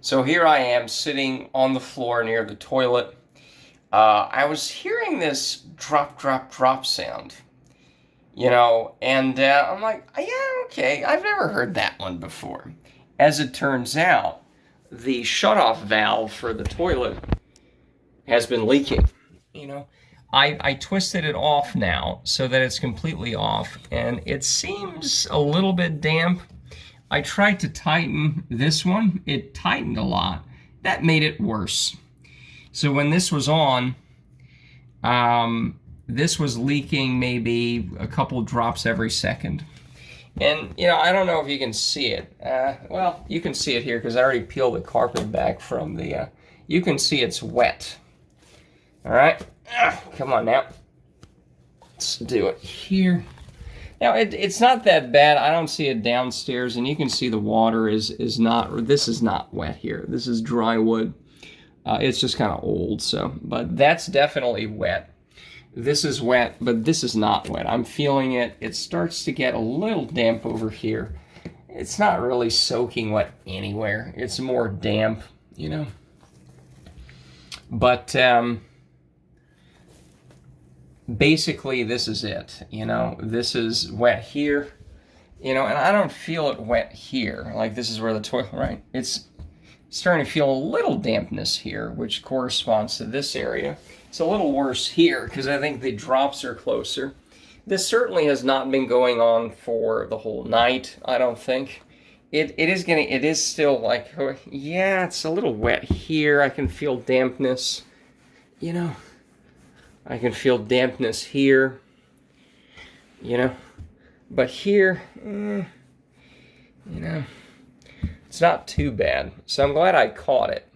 So here I am sitting on the floor near the toilet. I was hearing this drop, drop, drop sound, and I'm like, yeah, okay, I've never heard that one before. As it turns out, the shutoff valve for the toilet has been leaking. You know, I twisted it off now so that it's completely off, and it seems a little bit damp. I tried to tighten this one. It tightened a lot. That made it worse. So when this was on, this was leaking maybe a couple drops every second. And, I don't know if you can see it. Well, you can see it here because I already peeled the carpet back from the... you can see it's wet. All right? Come on now. Let's do it here. Now, it's not that bad. I don't see it downstairs, and you can see the water is not... This is not wet here. This is dry wood. It's just kind of old, so... But that's definitely wet. This is wet, but this is not wet. I'm feeling it. It starts to get a little damp over here. It's not really soaking wet anywhere. It's more damp, But basically, this is it. This is wet here. And I don't feel it wet here. Like this is where the toilet, right? It's starting to feel a little dampness here, which corresponds to this area. It's a little worse here because I think the drops are closer. This certainly has not been going on for the whole night, I don't think. It is still like, yeah, it's a little wet here. I can feel dampness, I can feel dampness here, But here, it's not too bad. So I'm glad I caught it.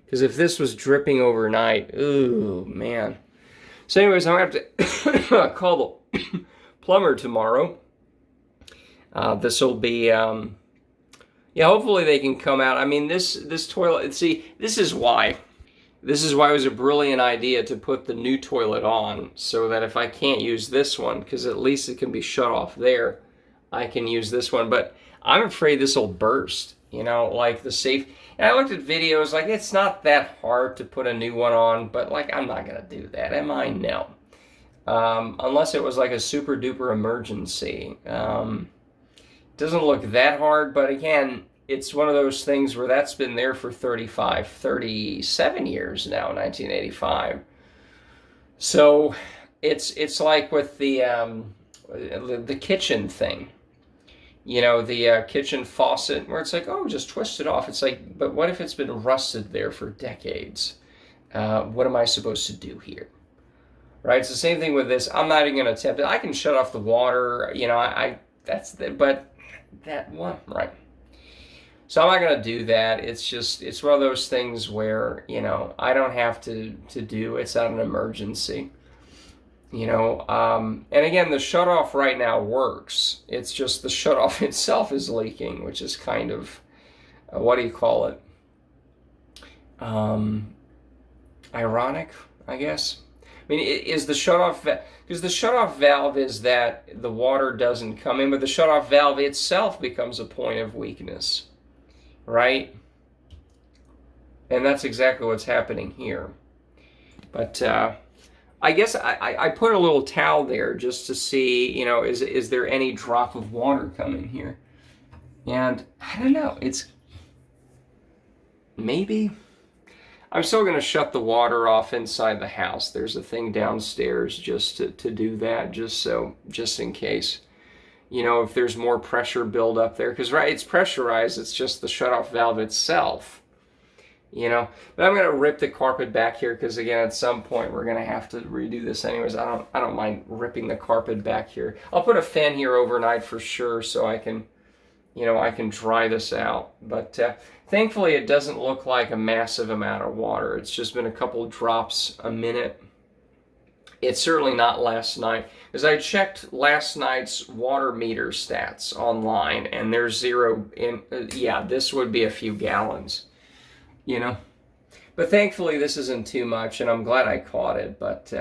Because if this was dripping overnight, ooh, man. So anyways, I'm going to have to call the plumber tomorrow. This will be, hopefully they can come out. I mean, this toilet, see, this is why. This is why it was a brilliant idea to put the new toilet on, so that if I can't use this one, because at least it can be shut off there, I can use this one. But I'm afraid this will burst, like the safe. And I looked at videos, like, it's not that hard to put a new one on, but, like, I'm not going to do that, am I? No. Unless it was, like, a super-duper emergency. Doesn't look that hard, but, again, it's one of those things where that's been there for 37 years now, 1985. So it's like with the kitchen thing. The kitchen faucet, where it's like, oh, just twist it off. It's like, but what if it's been rusted there for decades? What am I supposed to do here? Right? It's the same thing with this. I'm not even going to attempt it. I can shut off the water. But that one, right? So I'm not going to do that. It's one of those things where, I don't have to do. It's not an emergency. And again, the shutoff right now works. It's just the shutoff itself is leaking, which is kind of, what do you call it? Ironic, I guess. I mean, is the shutoff, because the shutoff valve is that the water doesn't come in, but the shutoff valve itself becomes a point of weakness, right? And that's exactly what's happening here. But, I guess I put a little towel there just to see, is there any drop of water coming here? And I don't know, it's maybe. I'm still going to shut the water off inside the house. There's a thing downstairs just to do that, just in case. If there's more pressure build up there, because right, it's pressurized, it's just the shutoff valve itself. But I'm going to rip the carpet back here because, again, at some point we're going to have to redo this anyways. I don't mind ripping the carpet back here. I'll put a fan here overnight for sure so I can, I can dry this out. But thankfully it doesn't look like a massive amount of water. It's just been a couple drops a minute. It's certainly not last night, because I checked last night's water meter stats online, and there's zero in, this would be a few gallons. But thankfully this isn't too much, and I'm glad I caught it. But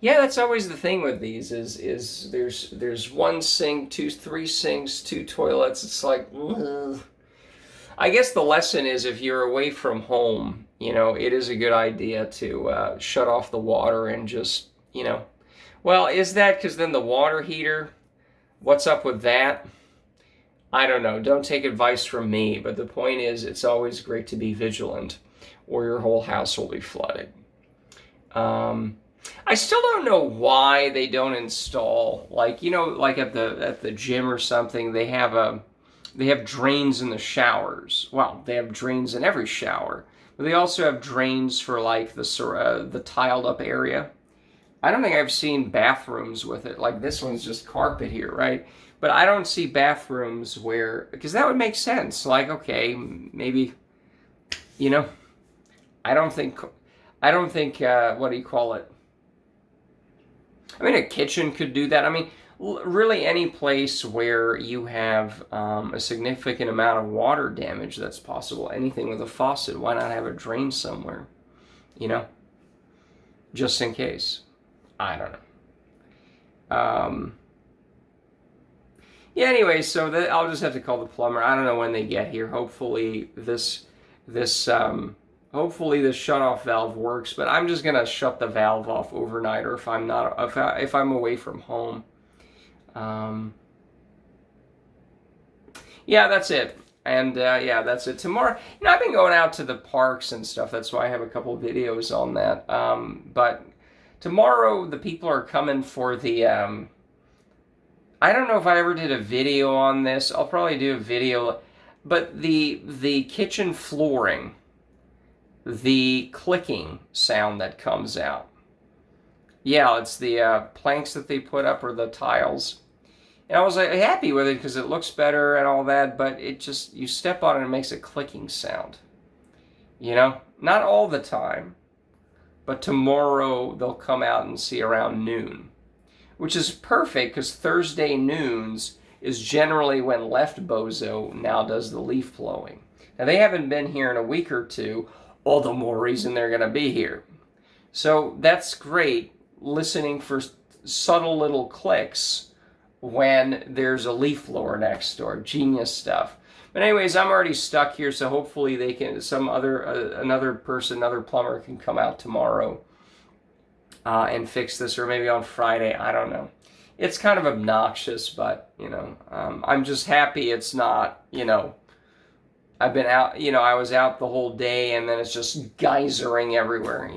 that's always the thing with these is there's one sink, three sinks, two toilets. It's like, ugh. I guess the lesson is if you're away from home, it is a good idea to shut off the water and just, well, is that because then the water heater, what's up with that? I don't know. Don't take advice from me, but the point is it's always great to be vigilant or your whole house will be flooded. I still don't know why they don't install, like at the gym or something, they have drains in the showers. Well, they have drains in every shower, but they also have drains for like the tiled up area. I don't think I've seen bathrooms with it. Like this one's just carpet here, right? But I don't see bathrooms because that would make sense. Like, okay, maybe, I don't think, what do you call it? I mean, a kitchen could do that. I mean, really any place where you have a significant amount of water damage that's possible. Anything with a faucet, why not have a drain somewhere? Just in case. I don't know. Yeah, anyway, so I'll just have to call the plumber. I don't know when they get here. Hopefully this shutoff valve works, but I'm just gonna shut the valve off overnight, or if I'm away from home. Yeah, that's it. And yeah, that's it. Tomorrow, I've been going out to the parks and stuff. That's why I have a couple of videos on that. But tomorrow, the people are coming for the. I don't know if I ever did a video on this. I'll probably do a video, but the kitchen flooring, the clicking sound that comes out. Yeah, it's the planks that they put up or the tiles. And I was happy with it because it looks better and all that, but it just, you step on it and it makes a clicking sound. Not all the time, but tomorrow they'll come out and see around noon, which is perfect because Thursday noons is generally when Left Bozo now does the leaf blowing. Now they haven't been here in a week or two, all the more reason they're going to be here. So that's great, listening for subtle little clicks when there's a leaf blower next door. Genius stuff. But anyways, I'm already stuck here, so hopefully they can, another plumber can come out tomorrow and fix this, or maybe on Friday. I don't know. It's kind of obnoxious, but I'm just happy it's not. I've been out. I was out the whole day, and then it's just geysering everywhere.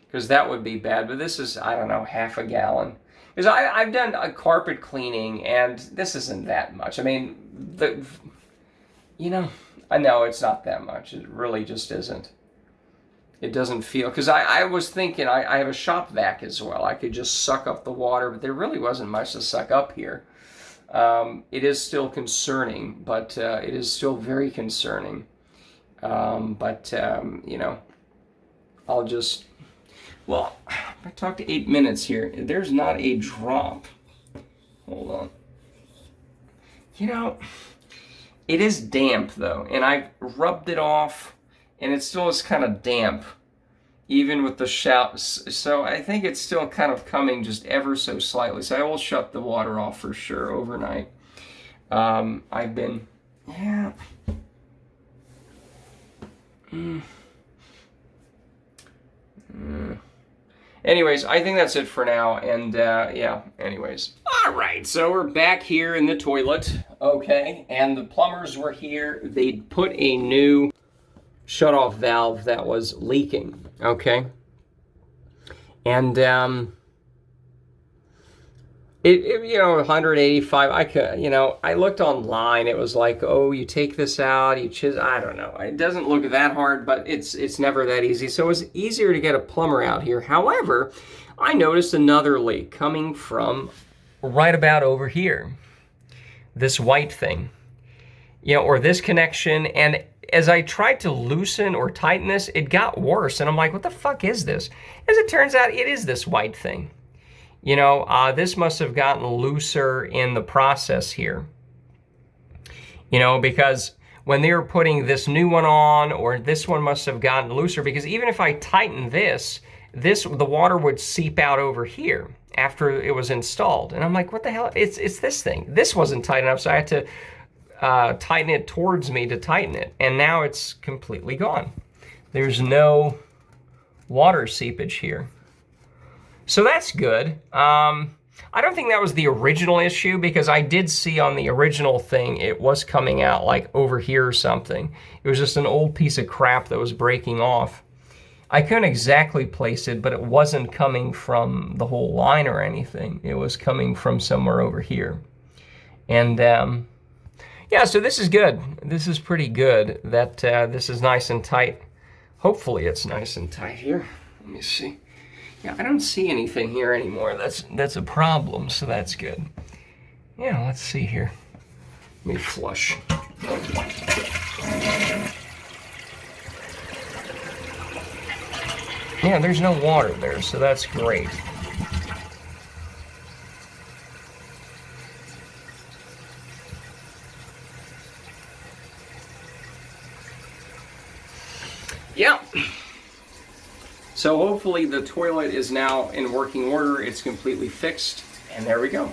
Because that would be bad. But this is, I don't know, half a gallon. Because I've done a carpet cleaning, and this isn't that much. I mean, I know it's not that much. It really just isn't. It doesn't feel, because I was thinking I have a shop vac as well. I could just suck up the water, but there really wasn't much to suck up here. It is still concerning, but it is still very concerning. I'll just, well, I talked 8 minutes here. There's not a drop. Hold on. It is damp though, and I rubbed it off, and it still is kind of damp, even with the shouts. So I think it's still kind of coming just ever so slightly. So I will shut the water off for sure overnight. I've been, yeah. Anyways, I think that's it for now, and yeah, anyways. All right, so we're back here in the toilet, okay, and the plumbers were here. They put a new shutoff valve that was leaking, okay, and it 185. I looked online. It was like, oh, you take this out, I don't know. It doesn't look that hard, but it's never that easy. So it was easier to get a plumber out here. However, I noticed another leak coming from right about over here. This white thing, or this connection. And as I tried to loosen or tighten this, it got worse. And I'm like, what the fuck is this? As it turns out, it is this white thing. This must have gotten looser in the process here. Because when they were putting this new one on, or this one must have gotten looser, because even if I tighten the water would seep out over here after it was installed. And I'm like, what the hell? It's this thing. This wasn't tight enough, so I had to tighten it towards me to tighten it. And now it's completely gone. There's no water seepage here. So that's good. I don't think that was the original issue, because I did see on the original thing it was coming out like over here or something. It was just an old piece of crap that was breaking off. I couldn't exactly place it, but it wasn't coming from the whole line or anything. It was coming from somewhere over here. And yeah, so this is good. This is pretty good. That this is nice and tight. Hopefully it's nice and tight here. Let me see. Yeah, I don't see anything here anymore. That's a problem, so that's good. Yeah, let's see here. Let me flush. Yeah, there's no water there, so that's great. Yeah. So hopefully the toilet is now in working order. It's completely fixed, and there we go.